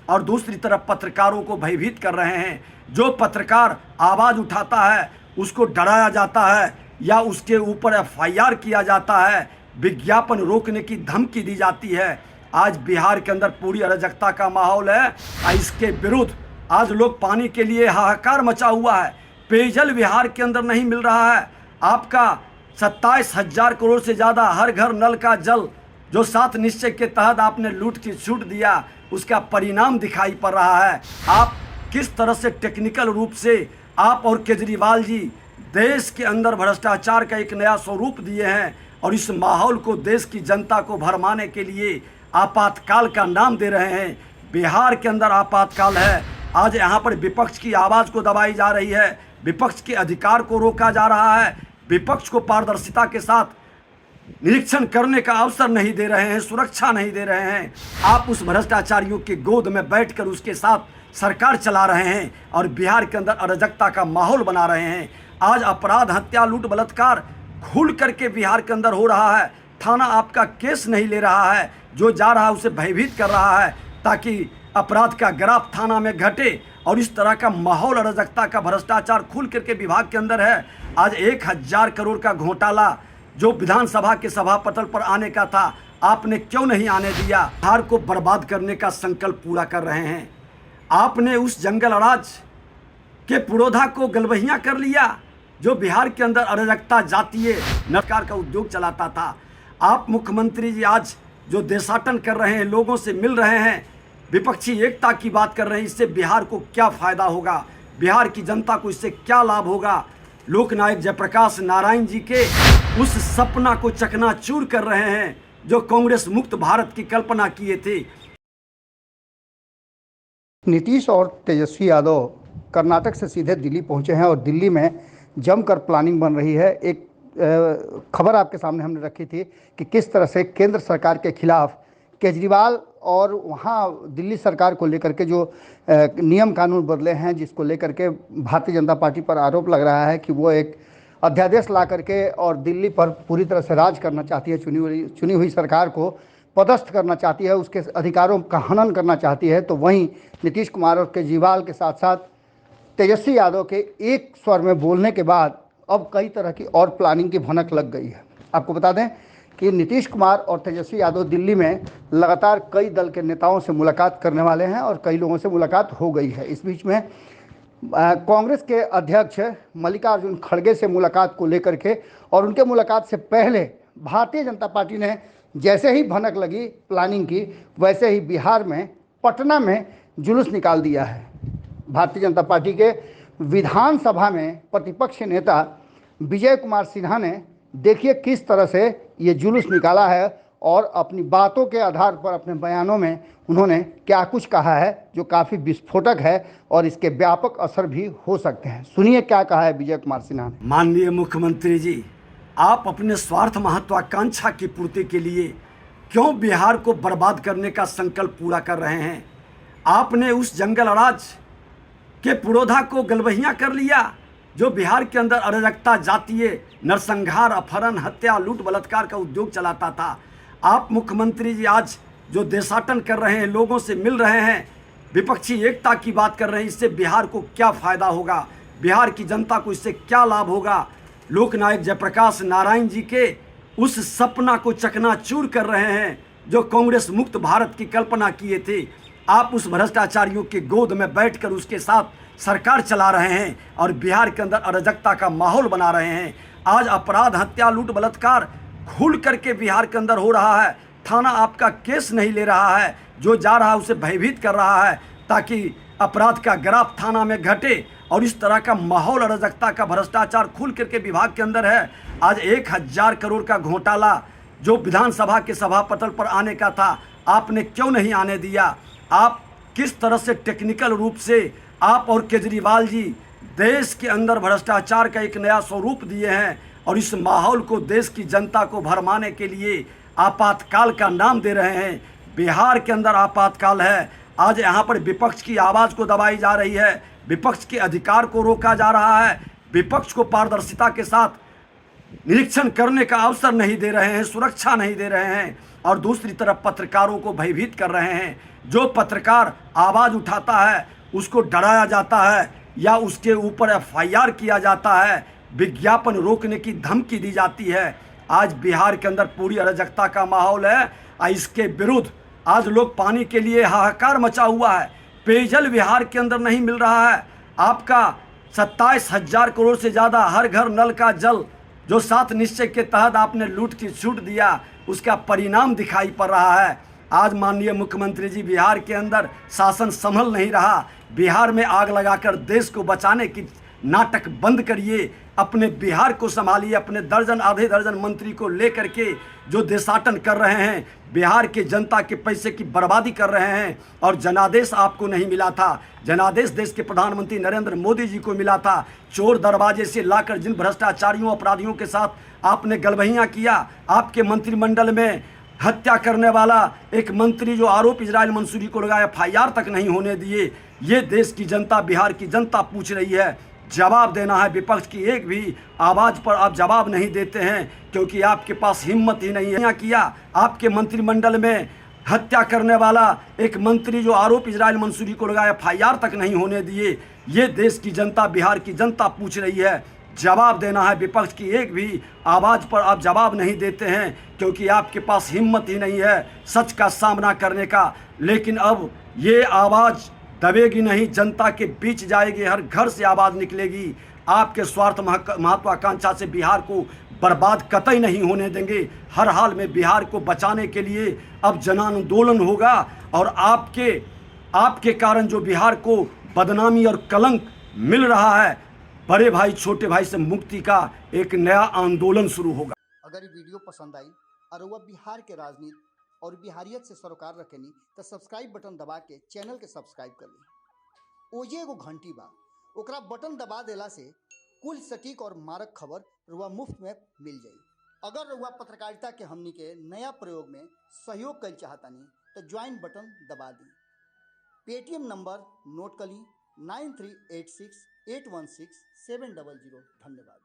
और दूसरी तरफ पत्रकारों को भयभीत कर रहे हैं। जो पत्रकार आवाज़ उठाता है उसको डराया जाता है या उसके ऊपर एफआईआर किया जाता है, विज्ञापन रोकने की धमकी दी जाती है। आज बिहार के अंदर पूरी अराजकता का माहौल है। इसके विरुद्ध आज लोग पानी के लिए हाहाकार मचा हुआ है। पेयजल बिहार के अंदर नहीं मिल रहा है। आपका 27,000 करोड़ से ज़्यादा हर घर नल का जल जो 7 निश्चय के तहत आपने लूट की छूट दिया, उसका परिणाम दिखाई पड़ रहा है। आप किस तरह से टेक्निकल रूप से आप और केजरीवाल जी देश के अंदर भ्रष्टाचार का एक नया स्वरूप दिए हैं और इस माहौल को देश की जनता को भरमाने के लिए आपातकाल का नाम दे रहे हैं। बिहार के अंदर आपातकाल है। आज यहाँ पर विपक्ष की आवाज़ को दबाई जा रही है, विपक्ष के अधिकार को रोका जा रहा है, विपक्ष को पारदर्शिता के साथ निरीक्षण करने का अवसर नहीं दे रहे हैं, सुरक्षा नहीं दे रहे हैं। आप उस भ्रष्टाचारियों के गोद में बैठकर उसके साथ सरकार चला रहे हैं और बिहार के अंदर अराजकता का माहौल बना रहे हैं। आज अपराध, हत्या, लूट, बलात्कार खुल करके बिहार के अंदर हो रहा है। थाना आपका केस नहीं ले रहा है, जो जा रहा है उसे भयभीत कर रहा है ताकि अपराध का ग्राफ थाना में घटे और इस तरह का माहौल अराजकता का भ्रष्टाचार खुल करके विभाग के अंदर है। आज 1,000 करोड़ का घोटाला जो विधानसभा के सभापटल पर आने का था, आपने क्यों नहीं आने दिया? बिहार को बर्बाद करने का संकल्प पूरा कर रहे हैं। आपने उस जंगल राज के पुरोधा को गलबहियां कर लिया जो बिहार के अंदर अराजकता, जातीय नरकार का उद्योग चलाता था। आप मुख्यमंत्री जी आज जो देशाटन कर रहे हैं, लोगों से मिल रहे हैं, विपक्षी एकता की बात कर रहे हैं, इससे बिहार को क्या फ़ायदा होगा? बिहार की जनता को इससे क्या लाभ होगा? लोकनायक जयप्रकाश नारायण जी के उस सपना को चकनाचूर कर रहे हैं जो कांग्रेस मुक्त भारत की कल्पना किए थे। नीतीश और तेजस्वी यादव कर्नाटक से सीधे दिल्ली पहुंचे हैं और दिल्ली में जमकर प्लानिंग बन रही है। एक खबर आपके सामने हमने रखी थी कि किस तरह से केंद्र सरकार के खिलाफ केजरीवाल और वहाँ दिल्ली सरकार को लेकर के जो नियम कानून बदले हैं, जिसको लेकर के भारतीय जनता पार्टी पर आरोप लग रहा है कि वो एक अध्यादेश ला करके और दिल्ली पर पूरी तरह से राज करना चाहती है, चुनी हुई सरकार को पदस्थ करना चाहती है, उसके अधिकारों का हनन करना चाहती है। तो वहीं नीतीश कुमार और केजरीवाल के साथ साथ तेजस्वी यादव के एक स्वर में बोलने के बाद अब कई तरह की और प्लानिंग की भनक लग गई है। आपको बता दें कि नीतीश कुमार और तेजस्वी यादव दिल्ली में लगातार कई दल के नेताओं से मुलाकात करने वाले हैं और कई लोगों से मुलाकात हो गई है। इस बीच में कांग्रेस के अध्यक्ष मल्लिकार्जुन खड़गे से मुलाकात को लेकर के और उनके मुलाकात से पहले भारतीय जनता पार्टी ने जैसे ही भनक लगी प्लानिंग की, वैसे ही बिहार में पटना में जुलूस निकाल दिया है। भारतीय जनता पार्टी के विधानसभा में प्रतिपक्ष नेता विजय कुमार सिन्हा ने देखिए किस तरह से ये जुलूस निकाला है और अपनी बातों के आधार पर अपने बयानों में उन्होंने क्या कुछ कहा है जो काफ़ी विस्फोटक है और इसके व्यापक असर भी हो सकते हैं। सुनिए क्या कहा है विजय कुमार सिन्हा ने। माननीय मुख्यमंत्री जी, आप अपने स्वार्थ, महत्वाकांक्षा की पूर्ति के लिए क्यों बिहार को बर्बाद करने का संकल्प पूरा कर रहे हैं? आपने उस जंगल राज के पुरोधा को गलबहियां कर लिया जो बिहार के अंदर अराजकता, जातीय नरसंहार, अपहरण, हत्या, लूट, बलात्कार का उद्योग चलाता था। आप मुख्यमंत्री जी आज जो देशाटन कर रहे हैं, लोगों से मिल रहे हैं, विपक्षी एकता की बात कर रहे हैं, इससे बिहार को क्या फ़ायदा होगा? बिहार की जनता को इससे क्या लाभ होगा? लोकनायक जयप्रकाश नारायण जी के उस सपना को चकनाचूर कर रहे हैं जो कांग्रेस मुक्त भारत की कल्पना किए थे। आप उस भ्रष्टाचारियों के गोद में बैठकर उसके साथ सरकार चला रहे हैं और बिहार के अंदर अराजकता का माहौल बना रहे हैं। आज अपराध, हत्या, लूट, बलात्कार खुल करके बिहार के अंदर हो रहा है। थाना आपका केस नहीं ले रहा है, जो जा रहा है उसे भयभीत कर रहा है ताकि अपराध का ग्राफ थाना में घटे और इस तरह का माहौल अराजकता का भ्रष्टाचार खुल करके विभाग के अंदर है। आज 1,000 करोड़ का घोटाला जो विधानसभा के सभापटल पर आने का था, आपने क्यों नहीं आने दिया? आप किस तरह से टेक्निकल रूप से आप और केजरीवाल जी देश के अंदर भ्रष्टाचार का एक नया स्वरूप दिए हैं और इस माहौल को देश की जनता को भरमाने के लिए आपातकाल का नाम दे रहे हैं। बिहार के अंदर आपातकाल है। आज यहाँ पर विपक्ष की आवाज़ को दबाई जा रही है, विपक्ष के अधिकार को रोका जा रहा है, विपक्ष को पारदर्शिता के साथ निरीक्षण करने का अवसर नहीं दे रहे हैं, सुरक्षा नहीं दे रहे हैं। और दूसरी तरफ पत्रकारों को भयभीत कर रहे हैं। जो पत्रकार आवाज़ उठाता है उसको डराया जाता है या उसके ऊपर एफआईआर किया जाता है, विज्ञापन रोकने की धमकी दी जाती है। आज बिहार के अंदर पूरी अराजकता का माहौल है और इसके विरुद्ध आज लोग पानी के लिए हाहाकार मचा हुआ है। पेयजल बिहार के अंदर नहीं मिल रहा है। आपका 27,000 करोड़ से ज़्यादा हर घर नल का जल जो 7 निश्चय के तहत आपने लूट की छूट दिया, उसका परिणाम दिखाई पड़ रहा है। आज माननीय मुख्यमंत्री जी बिहार के अंदर शासन संभल नहीं रहा। बिहार में आग लगाकर देश को बचाने की नाटक बंद करिए, अपने बिहार को संभालिए। अपने दर्जन आधे दर्जन मंत्री को लेकर के जो देशाटन कर रहे हैं, बिहार के जनता के पैसे की बर्बादी कर रहे हैं। और जनादेश आपको नहीं मिला था, जनादेश देश के प्रधानमंत्री नरेंद्र मोदी जी को मिला था। चोर दरवाजे से लाकर जिन भ्रष्टाचारियों अपराधियों के साथ आपने गलबहियाँ किया, आपके मंत्रिमंडल में हत्या करने वाला एक मंत्री जो आरोप इजराइल मंसूरी को लगाया, एफआईआर तक नहीं होने दिए। ये देश की जनता, बिहार की जनता पूछ रही है। जवाब देना है। विपक्ष की एक भी आवाज़ पर आप जवाब नहीं देते हैं क्योंकि आपके पास हिम्मत ही नहीं है। क्या किया? आपके मंत्रिमंडल में हत्या करने वाला एक मंत्री जो आरोप इजराइल मंसूरी को लगाया, एफआईआर तक नहीं होने दिए। ये देश की जनता, बिहार की जनता पूछ रही है। जवाब देना है। विपक्ष की एक भी आवाज़ पर आप जवाब नहीं देते हैं क्योंकि आपके पास हिम्मत ही नहीं है सच का सामना करने का। लेकिन अब ये आवाज़ दबेगी नहीं, जनता के बीच जाएगी, हर घर से आवाज़ निकलेगी। आपके स्वार्थ महत्वाकांक्षा से बिहार को बर्बाद कतई नहीं होने देंगे। हर हाल में बिहार को बचाने के लिए अब जन आंदोलन होगा और आपके कारण जो बिहार को बदनामी और कलंक मिल रहा है, बड़े भाई छोटे भाई से मुक्ति का एक नया आंदोलन शुरू होगा। अगर ये वीडियो पसंद आई और वह बिहार के राजनीति और बिहारियत से सरोकार रखेनी तो सब्सक्राइब बटन दबा के चैनल के सब्सक्राइब कर ली। ओजे एगो घंटी बा, ओकरा बटन दबा देला से कुल सटीक और मारक खबर रुआ मुफ्त में मिल जाई। अगर रुआ पत्रकारिता के हमनी के नया प्रयोग में सहयोग कर चाहतानी तो ज्वाइन बटन दबा दी। पेटीएम नंबर नोट कर ली 9386816700। धन्यवाद।